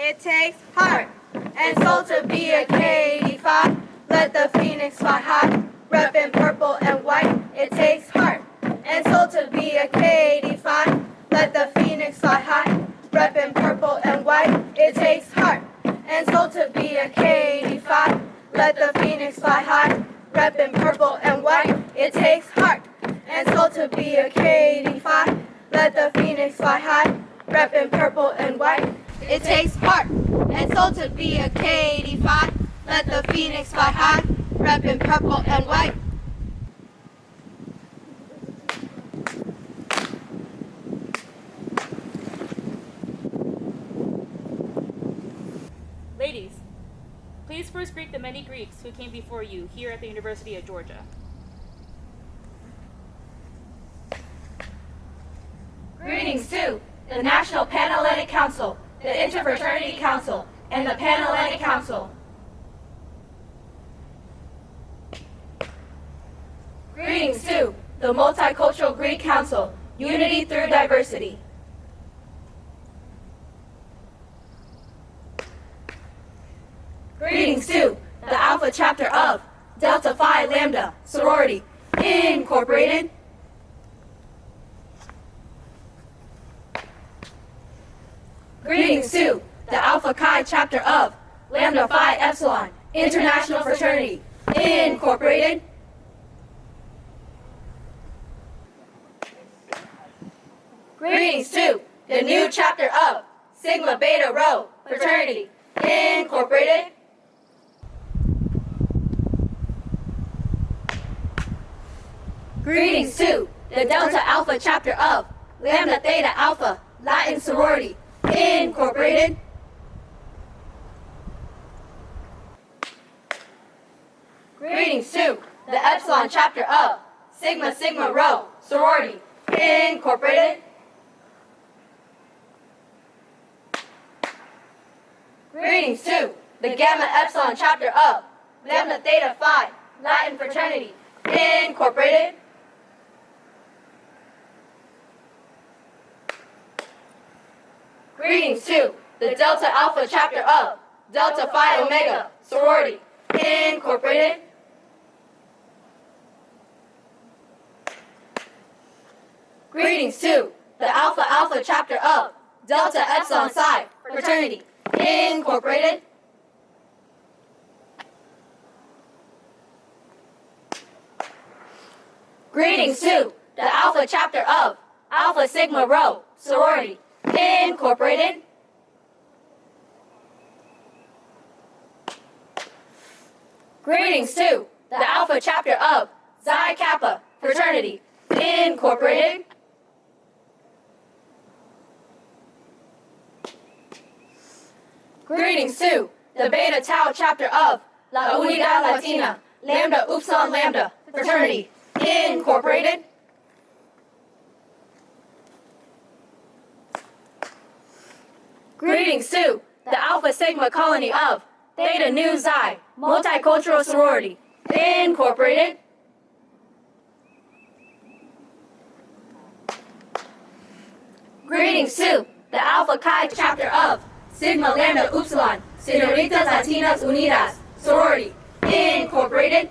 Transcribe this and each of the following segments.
It takes heart and soul to be a K85. Let the phoenix fly high, reppin' purple and white. It takes heart and soul to be a K85. Let the phoenix fly high, reppin' purple and white. It takes heart and soul to be a K85. Let the phoenix fly high, reppin' purple and white. It takes heart and soul to be a K85. Let the phoenix fly high, reppin' purple and white. It takes heart and soul to be a K85. Let the phoenix fly high, reppin' purple and white. Ladies, please first greet the many Greeks who came before you here at the University of Georgia. Greetings to the National Panhellenic Council, the Interfraternity Council, and the Panhellenic Council. Greetings to the Multicultural Greek Council, Unity Through Diversity. Greetings to the Alpha Chapter of Delta Phi Lambda Sorority Incorporated. Greetings to the Alpha Chi Chapter of Lambda Phi Epsilon International Fraternity Incorporated. Greetings to the new chapter of Sigma Beta Rho Fraternity Incorporated. Greetings to the Delta Alpha Chapter of Lambda Theta Alpha Latin Sorority Incorporated. Greetings to the Epsilon Chapter of Sigma Sigma Rho Sorority Incorporated. Greetings to the Gamma Epsilon Chapter of Lambda Theta Phi Latin Fraternity Incorporated. Greetings to the Delta Alpha Chapter of Delta Phi Omega Sorority Incorporated. Greetings to the Alpha Alpha Chapter of Delta Epsilon Psi Fraternity Incorporated. Greetings to the Alpha Chapter of Alpha Sigma Rho Sorority Incorporated. Greetings to the Alpha Chapter of Xi Kappa Fraternity Incorporated. Greetings to the Beta Tau Chapter of La Unidad Latina Lambda Upsilon Lambda Fraternity Incorporated. Greetings to the Alpha Sigma Colony of Theta Nu Xi Multicultural Sorority Incorporated. Greetings to the Alpha Chi Chapter of Sigma Lambda Upsilon Senoritas Latinas Unidas Sorority Incorporated.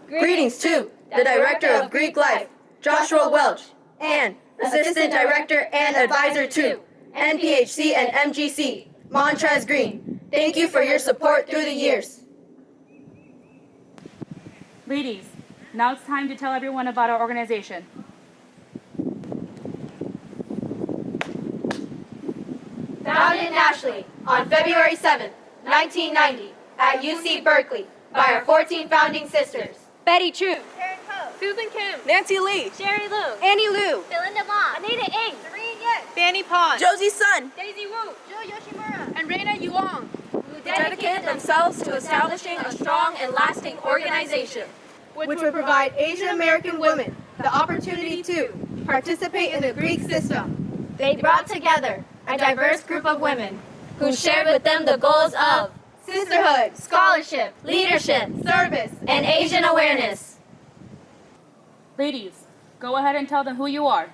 Greetings to the Director of Greek Life, Joshua Welch, and Assistant Director and Advisor to NPHC and MGC, Montrez Green. Thank you for your support through the years. Ladies, now it's time to tell everyone about our organization. Founded nationally on February 7, 1990, at UC Berkeley by our 14 founding sisters: Betty Chu, Karen Ho, Susan Kim, Nancy Lee, Sherry Lu, Annie Liu, Belinda Ma, Anita Ng, Serene Yes, Fanny Pond, Josie Sun, Daisy Wu, Jill Yoshimura, and Reina Yuong, who dedicated themselves to establishing a strong and lasting organization which would provide Asian American women the opportunity to participate in the Greek system. They brought together a diverse group of women who shared with them the goals of Sisterhood, scholarship, leadership, service, and Asian awareness. Ladies, go ahead and tell them who you are.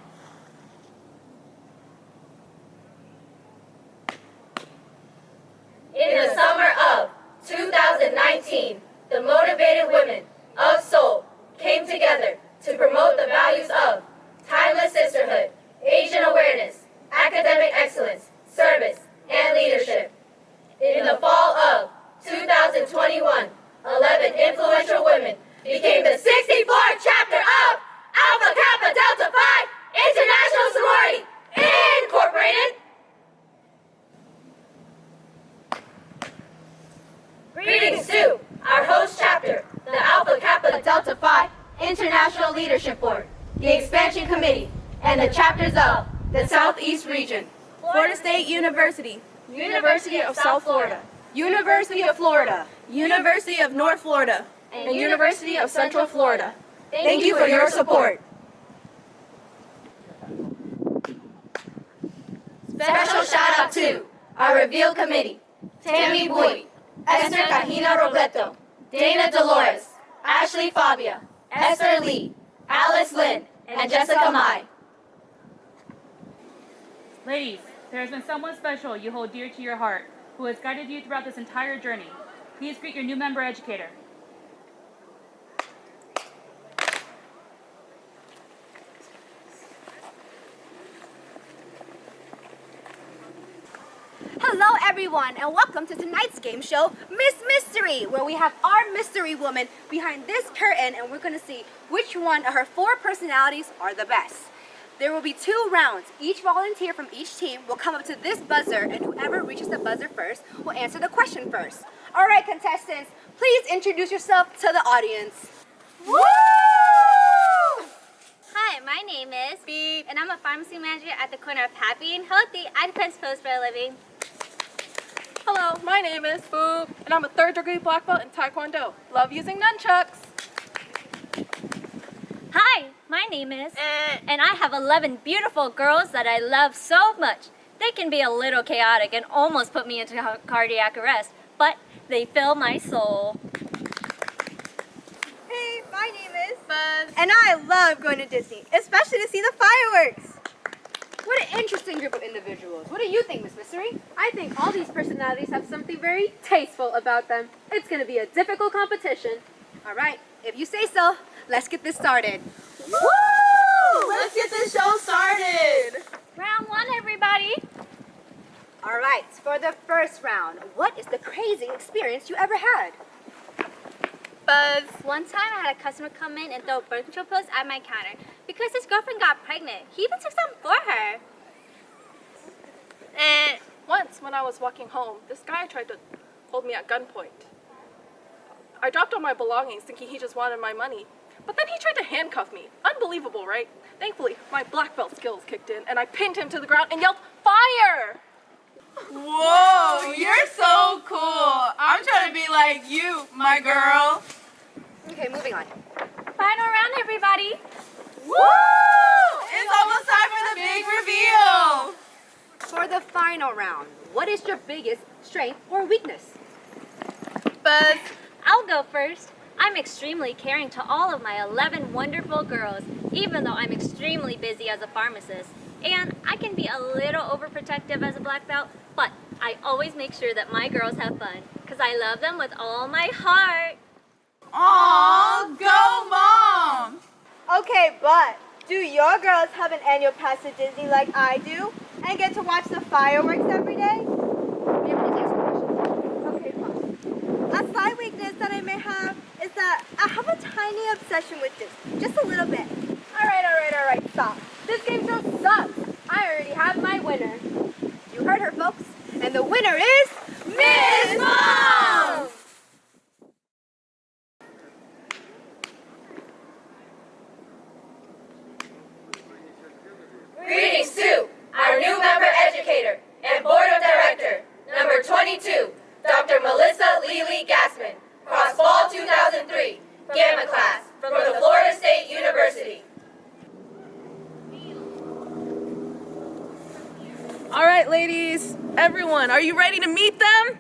Greetings to our host chapter, the Alpha Kappa Delta Phi International Leadership Board, the Expansion Committee, and the chapters of the Southeast Region. Florida State University, University of South Florida, University of Florida, University of North Florida, and University of Central Florida. Thank you for your support. Special shout out to our Reveal Committee, Tammy Bui, Esther Cajina Robleto, Dana Dolores, Ashley Fabia, Esther Lee, Alice Lynn, and Jessica Mai. Ladies, there has been someone special you hold dear to your heart who has guided you throughout this entire journey. Please greet your new member educator. Hello everyone and welcome to tonight's game show, Miss Mystery, where we have our mystery woman behind this curtain and we're going to see which one of her 4 personalities are the best. There will be 2 rounds. Each volunteer from each team will come up to this buzzer and whoever reaches the buzzer first will answer the question first. Alright contestants, please introduce yourself to the audience. Woo! Hi, my name is Beep, and I'm a pharmacy manager at the corner of Happy and Healthy at Defense Post for a living. Hello, my name is Boop, and I'm a 3rd degree black belt in Taekwondo. Love using nunchucks. Hi, my name is, and I have 11 beautiful girls that I love so much. They can be a little chaotic and almost put me into cardiac arrest, but they fill my soul. Hey, my name is Buzz. And I love going to Disney, especially to see the fireworks. What an interesting group of individuals. What do you think, Miss Mystery? I think all these personalities have something very tasteful about them. It's going to be a difficult competition. All right, if you say so, let's get this started. Woo! Let's get this show started. Round 1, everybody. All right, for the first round, what is the craziest experience you ever had? Buzz. One time I had a customer come in and throw birth control pills at my counter because his girlfriend got pregnant. He even took some for her. Once, when I was walking home, this guy tried to hold me at gunpoint. I dropped all my belongings thinking he just wanted my money. But then he tried to handcuff me. Unbelievable, right? Thankfully, my black belt skills kicked in and I pinned him to the ground and yelled, "Fire!" Whoa, you're so cool. I'm trying to be like you, my girl. Okay, moving on. Final round, everybody. Woo! It's almost time for the big reveal. For the final round, what is your biggest strength or weakness? Buzz. I'll go first. I'm extremely caring to all of my 11 wonderful girls, even though I'm extremely busy as a pharmacist. And I can be a little overprotective as a black belt, but I always make sure that my girls have fun, because I love them with all my heart. Aw, go mom. Okay, but do your girls have an annual pass to Disney like I do and get to watch the fireworks every day? Okay, fine. A slight weakness that I may have is that I have a tiny obsession with Disney, just a little bit. All right, stop. This game show sucks. I already have my winner. You heard her, folks. And the winner is Miss Mom! Greetings to our new member educator and board of director, number 22, Dr. Melissa Lely Gassman, Cross Fall 2003, Gamma class from the Florida State University. All right, ladies, everyone, are you ready to meet them?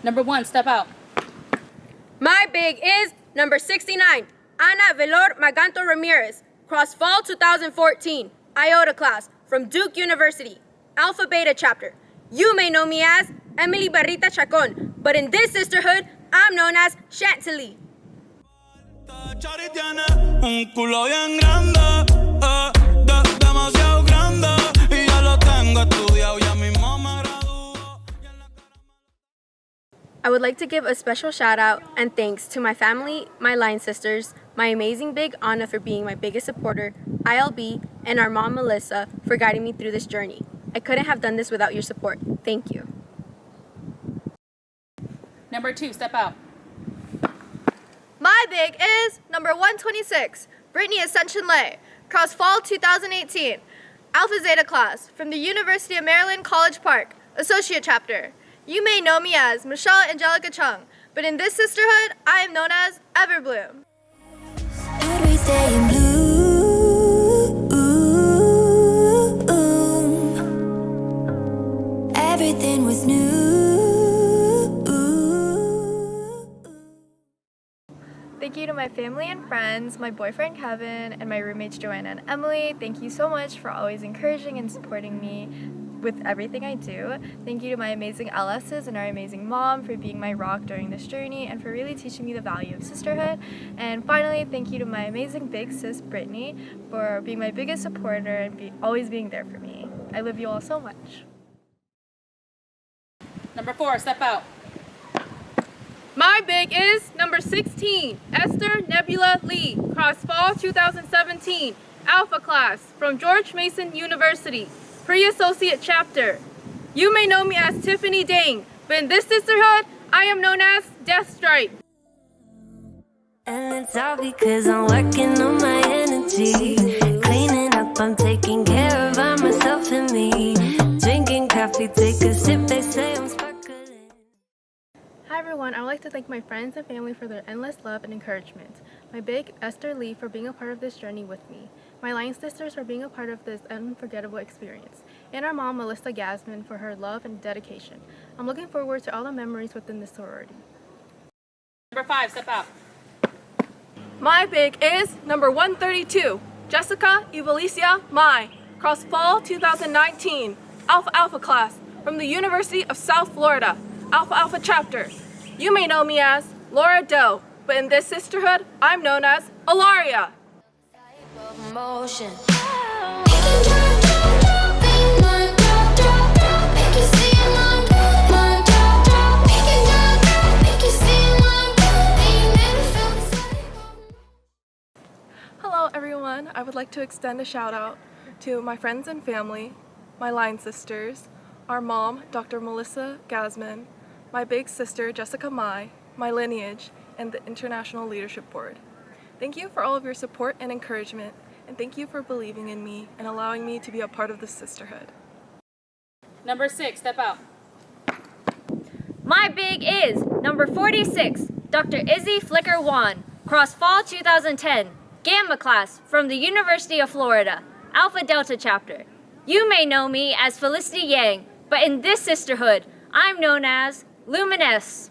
Number 1, step out. My big is number 69, Ana Velor Maganto Ramirez, Cross Fall 2014, IOTA class from Duke University, Alpha Beta chapter. You may know me as Emily Barrita Chacon, but in this sisterhood, I'm known as Chantilly. Chari tiene un culo bien grande, demasiado grande, y ya lo tengo estudiado, ya mismo me gradúo. I would like to give a special shout out and thanks to my family, my line sisters, my amazing big Anna for being my biggest supporter, ILB, and our mom Melissa for guiding me through this journey. I couldn't have done this without your support. Thank you. Number 2, step out. My big is number 126, Brittany Ascension Lay, cross fall 2018, Alpha Zeta class from the University of Maryland College Park, Associate Chapter. You may know me as Michelle Angelica Chung, but in this sisterhood, I am known as Everbloom. Every day in blue. Everything was new. Thank you to my family and friends, my boyfriend Kevin, and my roommates Joanna and Emily. Thank you so much for always encouraging and supporting me with everything I do. Thank you to my amazing LSs and our amazing mom for being my rock during this journey and for really teaching me the value of sisterhood. And finally, thank you to my amazing big sis Brittany for being my biggest supporter and always being there for me. I love you all so much. Number 4, step out. My big is number 16, Esther Nebula Lee, cross fall 2017, Alpha class from George Mason University, pre-associate chapter. You may know me as Tiffany Dang, but in this sisterhood, I am known as Deathstripe. And it's all because I'm working on my energy. Cleaning up, I'm taking care of myself and me. Drinking coffee, take a sip, they say I'm sparkling. Hi everyone, I would like to thank my friends and family for their endless love and encouragement. My big Esther Lee for being a part of this journey with me. My line sisters for being a part of this unforgettable experience. And our mom, Melissa Gasman, for her love and dedication. I'm looking forward to all the memories within this sorority. Number 5, step out. My big is number 132, Jessica Evalicia Mai, cross fall 2019, Alpha Alpha class from the University of South Florida, Alpha Alpha chapter. You may know me as Laura Doe, but in this sisterhood, I'm known as Alaria. Motion. Hello everyone, I would like to extend a shout out to my friends and family, my line sisters, our mom, Dr. Melissa Gasman, my big sister, Jessica Mai, my lineage, and the International Leadership Board. Thank you for all of your support and encouragement, and thank you for believing in me and allowing me to be a part of this sisterhood. Number 6, step out. My big is number 46, Dr. Izzy Flicker Wan, cross fall 2010, Gamma class from the University of Florida, Alpha Delta chapter. You may know me as Felicity Yang, but in this sisterhood, I'm known as Luminous.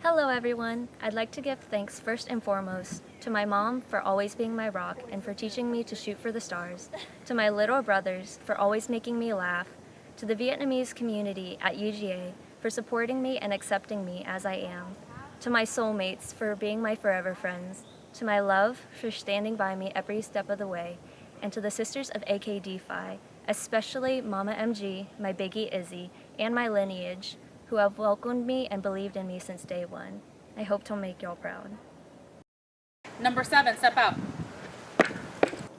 Hello everyone. I'd like to give thanks first and foremost to my mom for always being my rock and for teaching me to shoot for the stars, to my little brothers for always making me laugh, to the Vietnamese community at UGA for supporting me and accepting me as I am, to my soulmates for being my forever friends, to my love for standing by me every step of the way, and to the sisters of AKD Phi, especially Mama MG, my biggie Izzy, and my lineage, who have welcomed me and believed in me since day one. I hope to make y'all proud. Number 7, step out.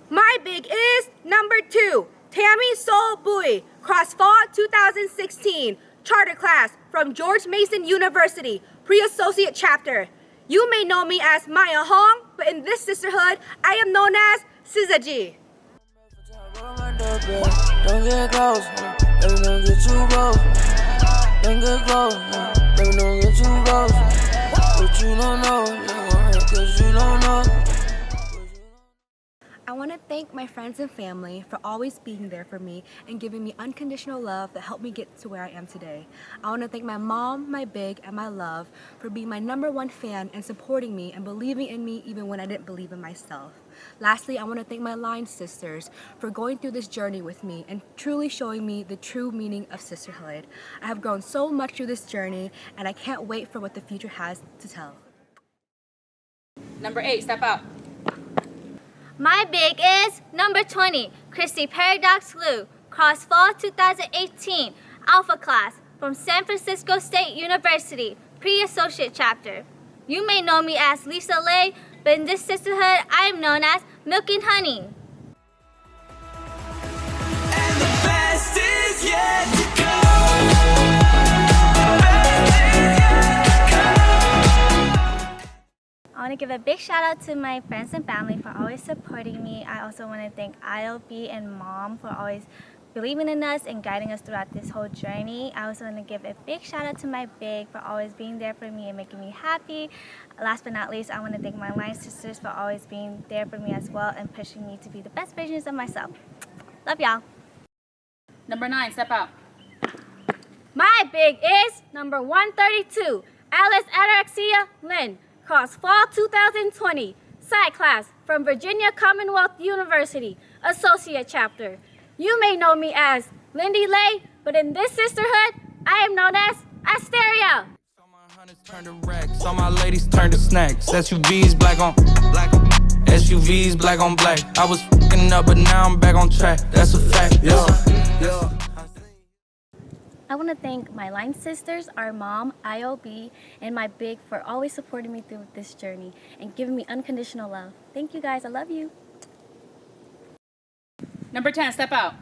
My big is number 2, Tammy Sol Bui, cross fall 2016, charter class from George Mason University, pre-associate chapter. You may know me as Maya Hong, but in this sisterhood, I am known as SZA G. Don't get close, baby, don't get too close. Don't get close, baby, don't get too close. But you don't know, cause you don't know. I want to thank my friends and family for always being there for me and giving me unconditional love that helped me get to where I am today. I want to thank my mom, my big, and my love for being my #1 fan and supporting me and believing in me even when I didn't believe in myself. Lastly, I want to thank my line sisters for going through this journey with me and truly showing me the true meaning of sisterhood. I have grown so much through this journey, and I can't wait for what the future has to tell. Number 8, step out. My big is number 20, Christy Paradox Liu, cross fall 2018, Alpha class from San Francisco State University, pre-associate chapter. You may know me as Lisa Lay, but in this sisterhood, I am known as Milk and Honey. And the best is yet to come. I want to give a big shout out to my friends and family for always supporting me. I also want to thank IOB and Mom for always believing in us and guiding us throughout this whole journey. I also want to give a big shout out to my Big for always being there for me and making me happy. Last but not least, I want to thank my line sisters for always being there for me as well and pushing me to be the best versions of myself. Love y'all. Number 9, step out. My Big is number 132, Alice Anorexia Lynn, cross fall 2020, side class from Virginia Commonwealth University, associate chapter. You may know me as Lindy Lay, but in this sisterhood, I am known as Asteria. Turn to racks, all my ladies turn to snacks. SUVs black on black, SUVs black on black. I was f***ing up, but now I'm back on track. That's a fact. Yeah. I want to thank my line sisters, our mom, IOB, and my Big for always supporting me through this journey and giving me unconditional love. Thank you guys. I love you. Number 10, step out.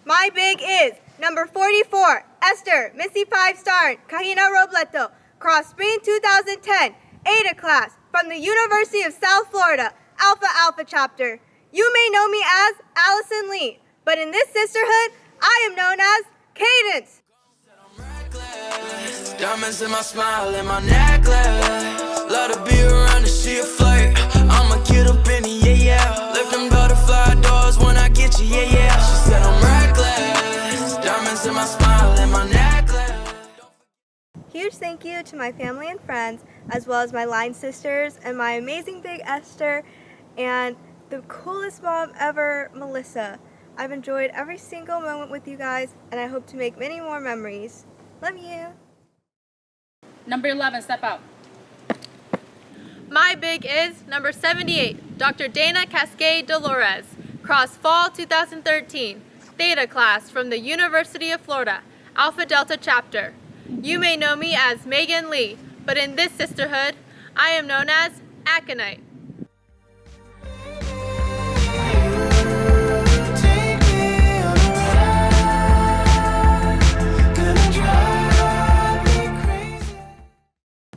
My Big is number 44, Esther, Missy 5-star, Kahina Robleto, cross spring 2010, Ada class from the University of South Florida, Alpha Alpha chapter. You may know me as Allison Lee, but in this sisterhood, I am known as Cadence. Diamonds in my smile and my necklace. Love to be around and see a flirt. I'ma get up in it, yeah, yeah. Lift them butterfly doors when I get you, yeah, yeah. She said I'm reckless. Diamonds in my smile and my necklace. Huge thank you to my family and friends, as well as my line sisters and my amazing Big Esther, and the coolest mom ever, Melissa. I've enjoyed every single moment with you guys, and I hope to make many more memories. Love you. Number 11, step out. My Big is number 78, Dr. Dana Cascade Dolores, cross fall 2013, Theta class from the University of Florida, Alpha Delta chapter. You may know me as Megan Lee, but in this sisterhood, I am known as Aconite.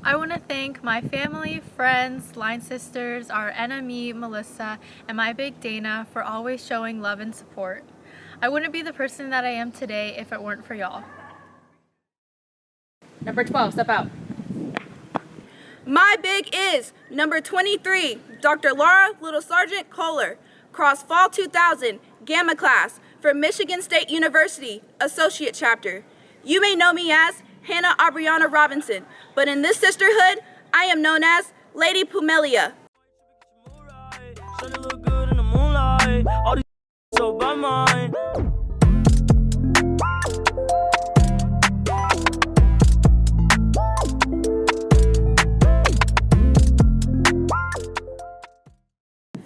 I want to thank my family, friends, line sisters, our enemy, Melissa, and my Big Dana for always showing love and support. I wouldn't be the person that I am today if it weren't for y'all. Number 12, step out. My Big is number 23, Dr. Laura Little Sergeant Kohler, cross fall 2000, Gamma class from Michigan State University, associate chapter. You may know me as Hannah Aubriana Robinson, but in this sisterhood, I am known as Lady Pumelia.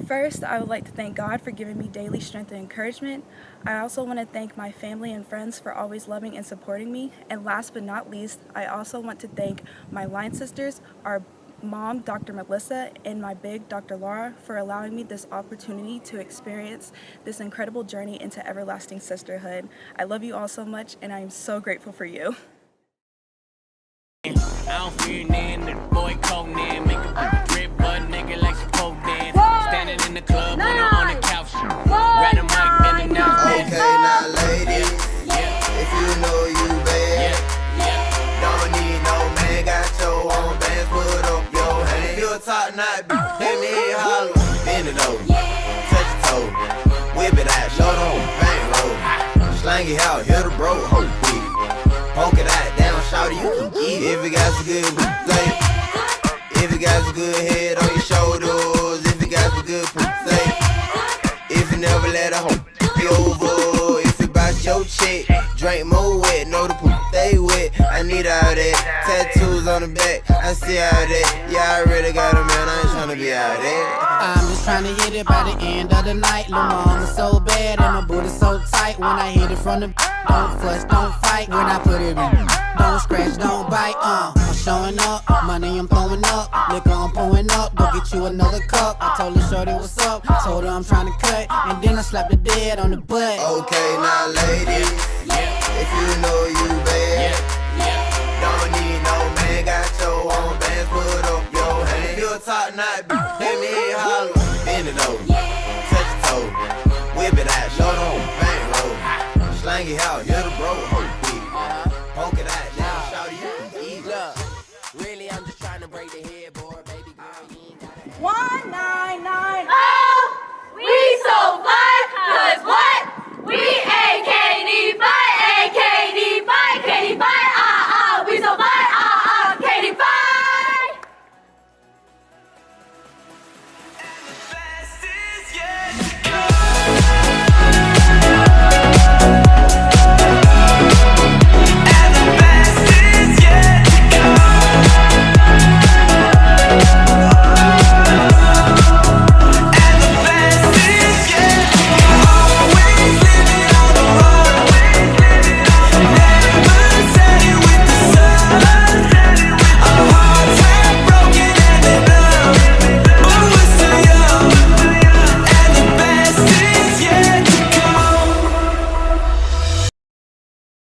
First, I would like to thank God for giving me daily strength and encouragement. I also want to thank my family and friends for always loving and supporting me. And last but not least, I also want to thank my line sisters, our mom, Dr. Melissa, and my Big, Dr. Laura, for allowing me this opportunity to experience this incredible journey into everlasting sisterhood. I love you all so much, and I am so grateful for you. I don't fear none, the boy Conan, make a drip, but nigga like some coke dance. Standing in the club, on the couch, grab the mic and announce it. Okay, now ladies, if you know you bad, don't need no man, got your own bands, put up your hand. If you're a top knot, let me holler. Bend it over, touch your toe, whip it out, show them, bang roll. Slang it out, hit the bro, hold it, poke it out, down, shout it, you can get it. If you got some good thing, if you got some good head on your shoulders, if you got some good thing, if you never let a hoe be over, if you bout your chick, drink more wet, know the poop they wet. I need all that. Tattoos on the back, I see all that. Yeah, I really got a man, I ain't tryna be out there. I'm just trying to hit it by the end of the night. Lil' mama so bad and my booty so tight. When I hit it from the don't fuss, don't fight. When I put it in, don't scratch, don't bite. I'm showing up, money I'm throwing up, liquor I'm pouring up. Go get you another cup. I told her shorty what's up, told her I'm trying to cut, and then I slapped the dead on the butt. Okay, now ladies, if you know you bad, don't need no man, got your own bands, put up your hand. If you a top knot, let me holler. Bend it over, touch your toe, whip it out, show them, bang roll, slang it out, you're the bro, poke it out, now shout you can eat. Really, I'm just trying to break the headboard, baby girl. You ain't got it. 199.